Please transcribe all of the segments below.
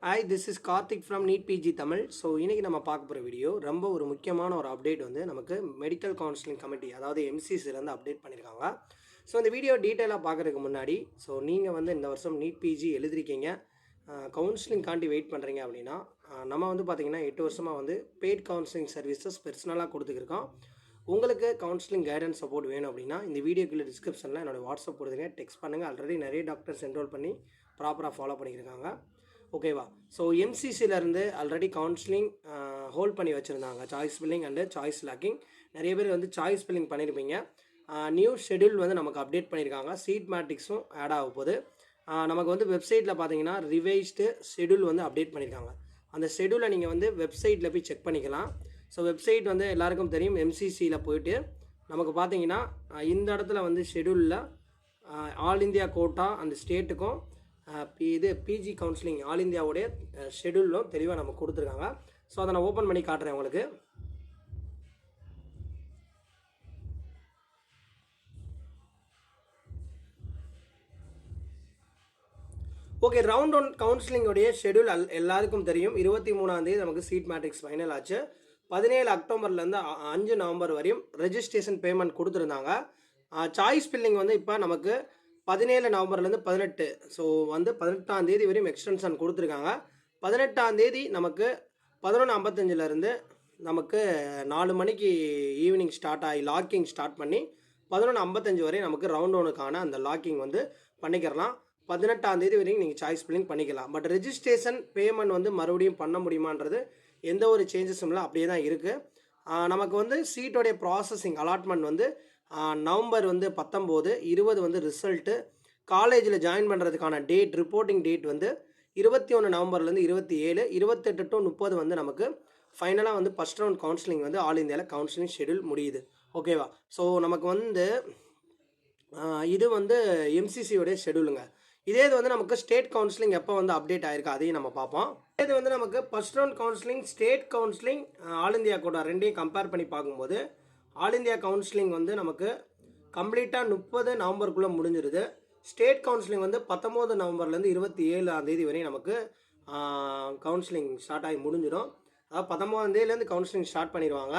Hi, this is Karthik from NEET PG Tamil. So இன்றைக்கி நம்ம பார்க்க போகிற வீடியோ ரொம்ப ஒரு முக்கியமான ஒரு அப்டேட் வந்து நமக்கு மெடிக்கல் கவுன்சிலிங் கமிட்டி அதாவது எம்சிசிலேருந்து அப்டேட் பண்ணியிருக்காங்க. ஸோ இந்த வீடியோ டீட்டெயிலாக பார்க்குறதுக்கு முன்னாடி நீங்கள் வந்து இந்த வருஷம் நீட் பிஜி எழுதிருக்கீங்க, கவுன்சிலிங்காண்டி வெயிட் பண்ணுறீங்க அப்படின்னா நம்ம வந்து பார்த்திங்கன்னா 8 வருஷமாக வந்து பெய்ட் கவுன்சிலிங் சர்வீசஸ் பர்சனலாக கொடுத்துருக்கோம். உங்களுக்கு கவுன்சிலிங் கைடன்ஸ் சப்போர்ட் வேணும் அப்படின்னா இந்த வீடியோக்குள்ள டிஸ்கிரிப்ஷனில் என்னோடய வாட்ஸ்அப் கொடுத்துங்க, டெக்ஸ்ட் பண்ணுங்கள். ஆல்ரெடி நிறைய டாக்டர்ஸ் என்ரோல் பண்ணி ப்ராப்பராக ஃபாலோ பண்ணியிருக்காங்க. ஓகேவா? ஸோ எம்சிசிலேருந்து ஆல்ரெடி கவுன்சிலிங் ஹோல்ட் பண்ணி வச்சுருந்தாங்க, choice filling and choice locking. நிறைய பேர் வந்து சாய்ஸ் ஃபில்லிங் பண்ணியிருப்பீங்க. நியூ ஷெடியூல் வந்து நமக்கு அப்டேட் பண்ணியிருக்காங்க. சீட் மேட்ரிக்ஸும் ஆட் ஆக போகுது. நமக்கு வந்து வெப்சைட்டில் பார்த்தீங்கன்னா ரிவைஸ்டு ஷெடியூல் வந்து அப்டேட் பண்ணியிருக்காங்க. அந்த ஷெடியூலை நீங்கள் வந்து வெப்சைட்டில் போய் செக் பண்ணிக்கலாம். ஸோ வெப்சைட் வந்து எல்லாருக்கும் தெரியும். எம்சிசியில் போயிட்டு நமக்கு பார்த்தீங்கன்னா இந்த இடத்துல வந்து ஷெடியூலில் ஆல் இந்தியா கோட்டா அந்த ஸ்டேட்டுக்கும் இது பிஜி கவுன்சிலிங் ஆல் இந்தியாவுடைய ஷெடியூலும் தெளிவாக நம்ம கொடுத்துருக்காங்க. ஸோ அதை நான் ஓப்பன் பண்ணி காட்டுறேன் உங்களுக்கு. ஓகே, ரவுண்ட் ஒன் கவுன்சிலிங்கோடைய ஷெடியூல் எல்லாருக்கும் தெரியும். 23ஆம் தேதி நமக்கு சீட் மேட்ரிக்ஸ் ஃபைனல் ஆச்சு. 17 அக்டோபர்லேருந்து 5 நவம்பர் வரையும் ரெஜிஸ்ட்ரேஷன் பேமெண்ட் கொடுத்துருந்தாங்க. சாய்ஸ் ஃபில்லிங் வந்து இப்போ நமக்கு 17 நவம்பர்லேருந்து 18, ஸோ வந்து 18ஆம் தேதி வரையும் எக்ஸ்டென்ஷன் கொடுத்துருக்காங்க. 18ஆம் தேதி நமக்கு 11:55 நமக்கு 4 மணிக்கு ஈவினிங் ஸ்டார்ட் ஆகி லாக்கிங் ஸ்டார்ட் பண்ணி 11:55 வரை நமக்கு ரவுண்ட் ஒனுக்கான அந்த லாக்கிங் வந்து பண்ணிக்கிறலாம். 18ஆம் தேதி வரையும் நீங்கள் சாய்ஸ் ஃபில்லிங் பண்ணிக்கலாம். பட் ரெஜிஸ்ட்ரேஷன் பேமெண்ட் வந்து மறுபடியும் பண்ண முடியுமான்றது எந்த ஒரு சேஞ்சஸும் இல்லை, அப்படியே தான் இருக்குது. நமக்கு வந்து சீட்டோடைய ப்ராசஸிங் அலாட்மெண்ட் வந்து நவம்பர் வந்து 19, 20 வந்து ரிசல்ட்டு, காலேஜில் ஜாயின் பண்ணுறதுக்கான டேட் ரிப்போர்ட்டிங் டேட் வந்து 21 நவம்பர்லேருந்து 27, 28 to 30 வந்து நமக்கு ஃபைனலாக வந்து ஃபஸ்ட் ரவுண்ட் கவுன்சிலிங் வந்து ஆல் இந்தியாவில் கவுன்சிலிங் ஷெடியூல் முடியுது. ஓகேவா? ஸோ நமக்கு வந்து இது வந்து எம்சிசியோடைய ஷெடியூலுங்க. இதே இது வந்து நமக்கு ஸ்டேட் கவுன்சிலிங் எப்போ வந்து அப்டேட் ஆகிருக்கு அதையும் நம்ம பார்ப்போம். இது வந்து நமக்கு first round counselling, state counselling, all India quota ரெண்டையும் கம்பேர் பண்ணி பார்க்கும்போது ஆல் இந்தியா கவுன்சிலிங் வந்து நமக்கு கம்ப்ளீட்டாக 30 நவம்பருக்குள்ளே முடிஞ்சிருது. ஸ்டேட் கவுன்சிலிங் வந்து 19 நவம்பர்லேருந்து 27ஆம் தேதி வரை நமக்கு கவுன்சிலிங் ஸ்டார்ட் ஆகி முடிஞ்சிடும். அதாவது 19ஆம் தேதியிலேருந்து கவுன்சிலிங் ஸ்டார்ட் பண்ணிடுவாங்க.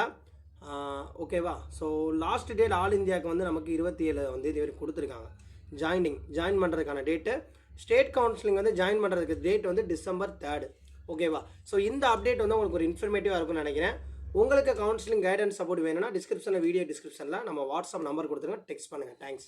ஓகேவா? ஸோ லாஸ்ட் டேட் ஆல் இந்தியாவுக்கு வந்து நமக்கு 27ஆம் தேதி வரை கொடுத்துருக்காங்க ஜாயின் பண்ணுறதுக்கான டேட்டு. ஸ்டேட் கவுன்சிலிங் வந்து ஜாயின் பண்ணுறதுக்கு டேட் வந்து டிசம்பர் 3. ஓகேவா? ஸோ இந்த அப்டேட் வந்து உங்களுக்கு ஒரு இன்ஃபர்மேட்டிவாக இருக்கும்னு நினைக்கிறேன். உங்களுக்கு கவுன்சிலிங் கைடன்ஸ் சப்போர்ட் வேணும்னா வீடியோ டிஸ்கிரிப்ஷனில் நம்ம வாட்ஸ்அப் நம்பர் கொடுத்துருங்க, டெக்ஸ்ட் பண்ணுங்கள். தேங்க்ஸ்.